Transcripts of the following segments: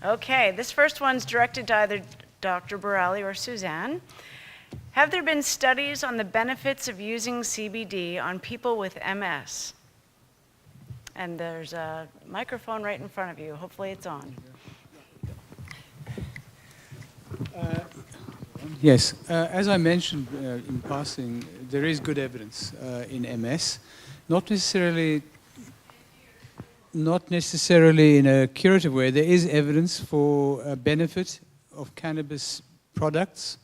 Okay, this first one's directed to either Dr. Borelli or Suzanne. Have there been studies on the benefits of using CBD on people with MS? And there's a microphone right in front of you. Hopefully it's on. Yes, as I mentioned in passing, there is good evidence in MS, not necessarily in a curative way. There is evidence for benefit of cannabis products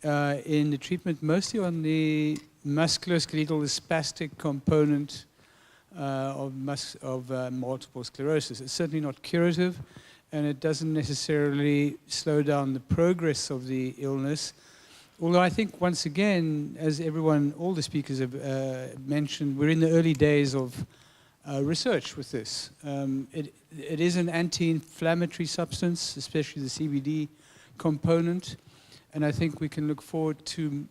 in the treatment, mostly on the musculoskeletal, the spastic component of multiple sclerosis. It's certainly not curative, and it doesn't necessarily slow down the progress of the illness. Although I think, once again, as all the speakers have mentioned, we're in the early days of research with this. It is an anti-inflammatory substance, especially the CBD component, and I think we can look forward to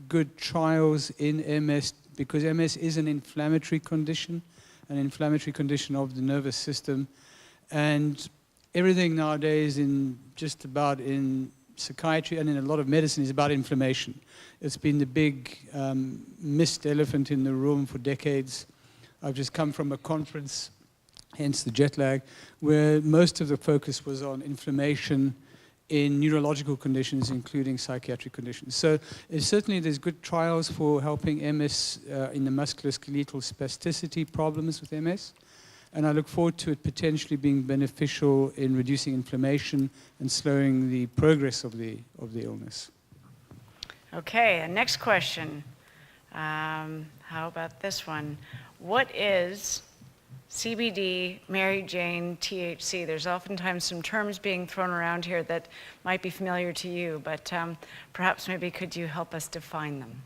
good trials in MS, because MS is an inflammatory condition of the nervous system, and everything nowadays in psychiatry and in a lot of medicine is about inflammation. It's been the big missed elephant in the room for decades. I've just come from a conference, hence the jet lag, where most of the focus was on inflammation in neurological conditions, including psychiatric conditions. So certainly there's good trials for helping MS in the musculoskeletal spasticity problems with MS. And I look forward to it potentially being beneficial in reducing inflammation and slowing the progress of the illness. Okay, and next question. How about this one? What is CBD, Mary Jane, THC? There's oftentimes some terms being thrown around here that might be familiar to you, but perhaps maybe could you help us define them?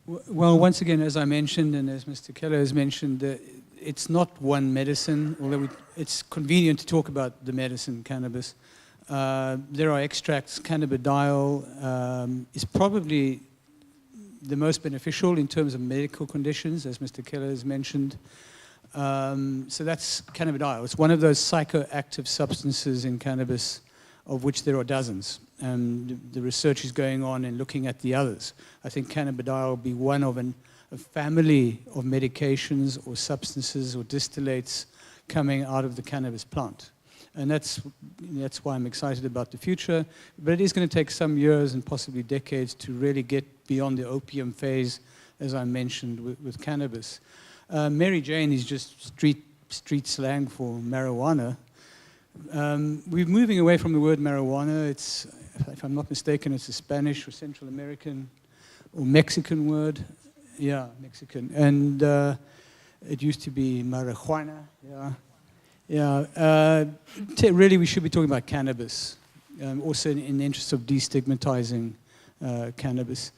Well, once again, as I mentioned, and as Mr. Keller has mentioned, it's not one medicine, although it's convenient to talk about the medicine, cannabis. There are extracts. Cannabidiol is probably the most beneficial in terms of medical conditions, as Mr. Keller has mentioned. So that's cannabidiol. It's one of those psychoactive substances in cannabis, of which there are dozens. And the research is going on in looking at the others. I think cannabidiol will be one of a family of medications or substances or distillates coming out of the cannabis plant. And that's why I'm excited about the future. But it is going to take some years and possibly decades to really get beyond the opium phase, as I mentioned with cannabis. Mary Jane is just street slang for marijuana. We're moving away from the word marijuana. If I'm not mistaken, it's a Spanish or Central American or Mexican word. Yeah, Mexican. And it used to be marijuana. Yeah. Really, we should be talking about cannabis, also in the interest of destigmatizing cannabis.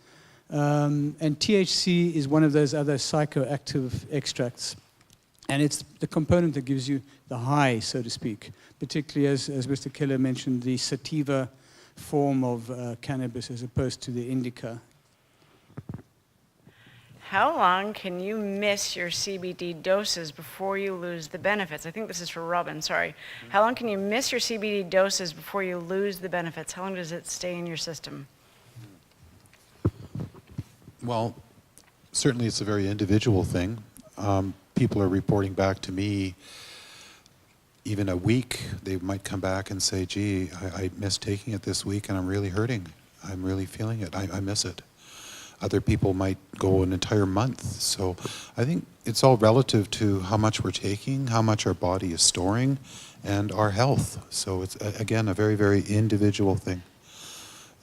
And THC is one of those other psychoactive extracts. And it's the component that gives you the high, so to speak, particularly, as Mr. Keller mentioned, the sativa form of cannabis as opposed to the indica. How long can you miss your CBD doses before you lose the benefits? I think this is for Robin, sorry. How long can you miss your CBD doses before you lose the benefits? How long does it stay in your system? Well, certainly it's a very individual thing. People are reporting back to me even a week. They might come back and say, gee, I missed taking it this week and I'm really hurting. I'm really feeling it. I miss it. Other people might go an entire month. So I think it's all relative to how much we're taking, how much our body is storing, and our health. So it's, again, a very, very individual thing.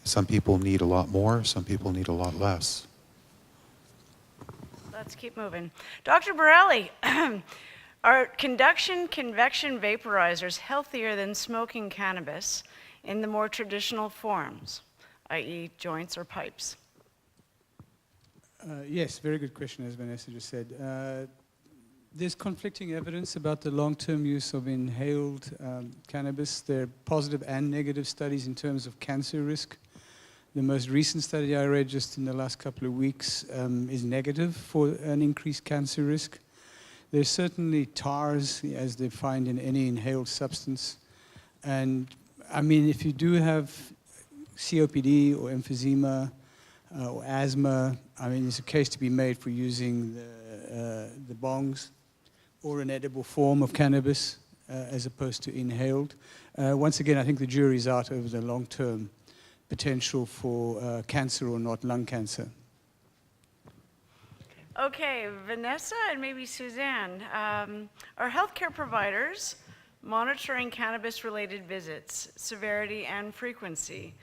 Some people need a lot more, some people need a lot less. Let's keep moving. Dr. Borelli, are conduction convection vaporizers healthier than smoking cannabis in the more traditional forms, i.e. joints or pipes? Yes, very good question, as Vanessa just said. There's conflicting evidence about the long-term use of inhaled cannabis. There are positive and negative studies in terms of cancer risk. The most recent study I read just in the last couple of weeks is negative for an increased cancer risk. There's certainly TARs, as they find in any inhaled substance. And I mean, if you do have COPD or emphysema or asthma, I mean, there's a case to be made for using the bongs or an edible form of cannabis as opposed to inhaled. Once again, I think the jury's out over the long-term potential for cancer or not lung cancer. Okay, Vanessa and maybe Suzanne, are healthcare providers monitoring cannabis-related visits, severity and frequency?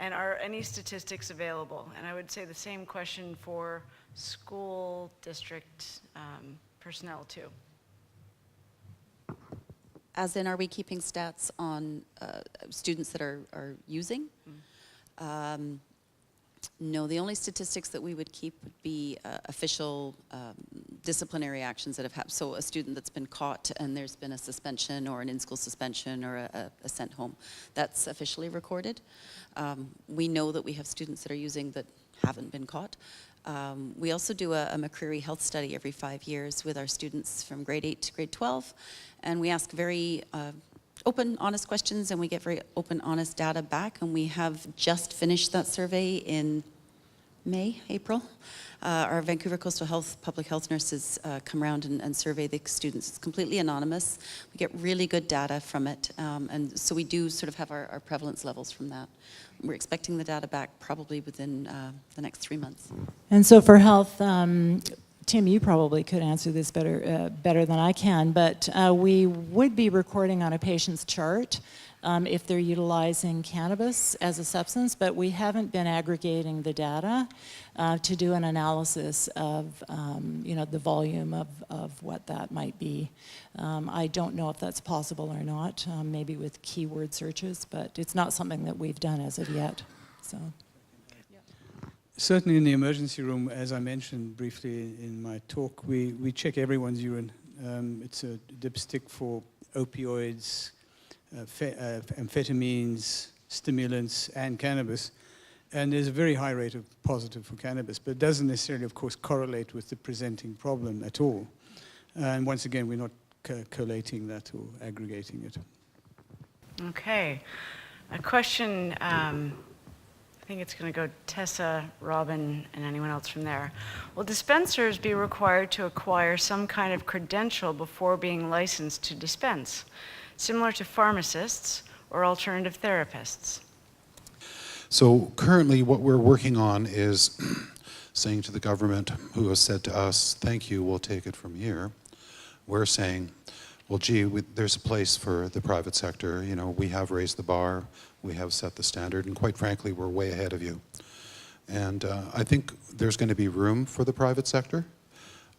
And are any statistics available? And I would say the same question for school district personnel too. As in, are we keeping stats on students that are using? No, the only statistics that we would keep would be official disciplinary actions that have happened. So a student that's been caught and there's been a suspension or an in-school suspension or a sent home, that's officially recorded. We know that we have students that are using that haven't been caught. We also do a McCreary health study every 5 years with our students from grade 8 to grade 12, and we ask very open, honest questions, and we get very open, honest data back, and we have just finished that survey in April. Our Vancouver Coastal Health public health nurses come around and survey the students. It's completely anonymous. We get really good data from it, and so we do sort of have our prevalence levels from that. We're expecting the data back probably within the next 3 months. And so for health, Tim, you probably could answer this better than I can, but we would be recording on a patient's chart if they're utilizing cannabis as a substance, but we haven't been aggregating the data to do an analysis of the volume of what that might be. I don't know if that's possible or not, maybe with keyword searches, but it's not something that we've done as of yet. So. Certainly in the emergency room, as I mentioned briefly in my talk, we check everyone's urine. It's a dipstick for opioids, amphetamines, stimulants, and cannabis. And there's a very high rate of positive for cannabis, but it doesn't necessarily, of course, correlate with the presenting problem at all. And once again, we're not collating that or aggregating it. Okay, a question, I think it's going to go Tessa, Robin, and anyone else from there. Will dispensers be required to acquire some kind of credential before being licensed to dispense, similar to pharmacists or alternative therapists? So currently what we're working on is saying to the government, who has said to us, thank you, we'll take it from here. We're saying, well, gee, there's a place for the private sector. You know, we have raised the bar, we have set the standard, and quite frankly, we're way ahead of you. And I think there's going to be room for the private sector.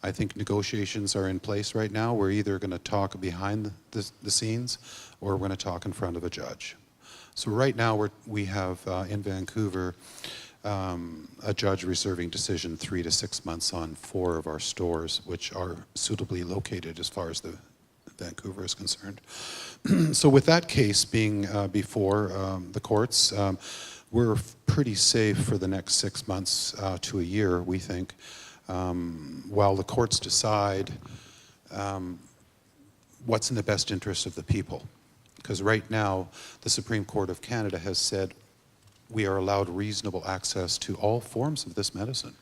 I think negotiations are in place right now. We're either going to talk behind the scenes or we're going to talk in front of a judge. So right now we have in Vancouver a judge reserving decision 3 to 6 months on 4 of our stores, which are suitably located as far as the Vancouver is concerned. So with that case being before the courts, we're pretty safe for the next 6 months to a year, we think, while the courts decide what's in the best interest of the people. Because right now, the Supreme Court of Canada has said we are allowed reasonable access to all forms of this medicine.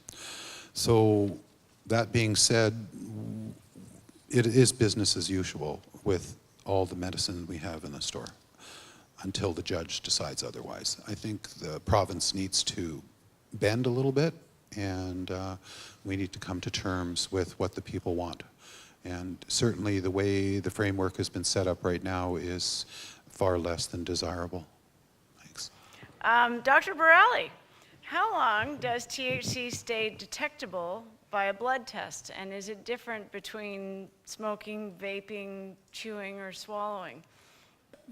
So that being said, it is business as usual with all the medicine we have in the store until the judge decides otherwise. I think the province needs to bend a little bit, and we need to come to terms with what the people want. And certainly the way the framework has been set up right now is far less than desirable. Thanks. Dr. Borelli, how long does THC stay detectable by a blood test? And is it different between smoking, vaping, chewing, or swallowing?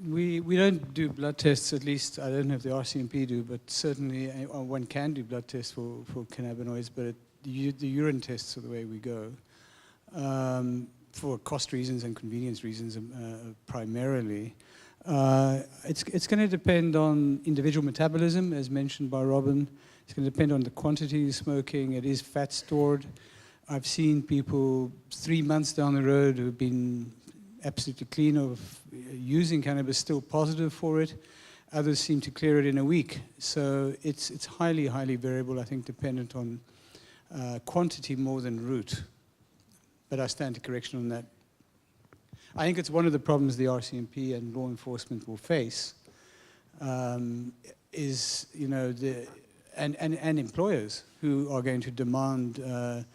We don't do blood tests, at least I don't know if the RCMP do, but certainly one can do blood tests for cannabinoids, but the urine tests are the way we go. For cost reasons and convenience reasons primarily. It's going to depend on individual metabolism, as mentioned by Robin. It's going to depend on the quantity of smoking. It is fat stored. I've seen people 3 months down the road who've been absolutely clean of using cannabis, still positive for it. Others seem to clear it in a week. So it's highly, highly variable, I think, dependent on quantity more than root. But I stand to correction on that. I think it's one of the problems the RCMP and law enforcement will face, is, you know, and employers who are going to demand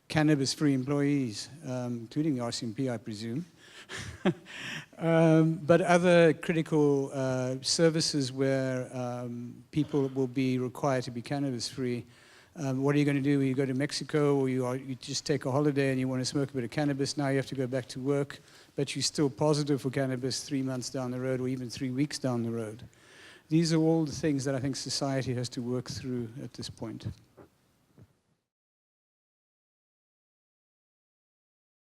cannabis-free employees, including the RCMP, I presume. But other critical services where people will be required to be cannabis-free. What are you going to do when you go to Mexico, or you just take a holiday and you want to smoke a bit of cannabis? Now you have to go back to work, but you're still positive for cannabis 3 months down the road, or even 3 weeks down the road. These are all the things that I think society has to work through at this point.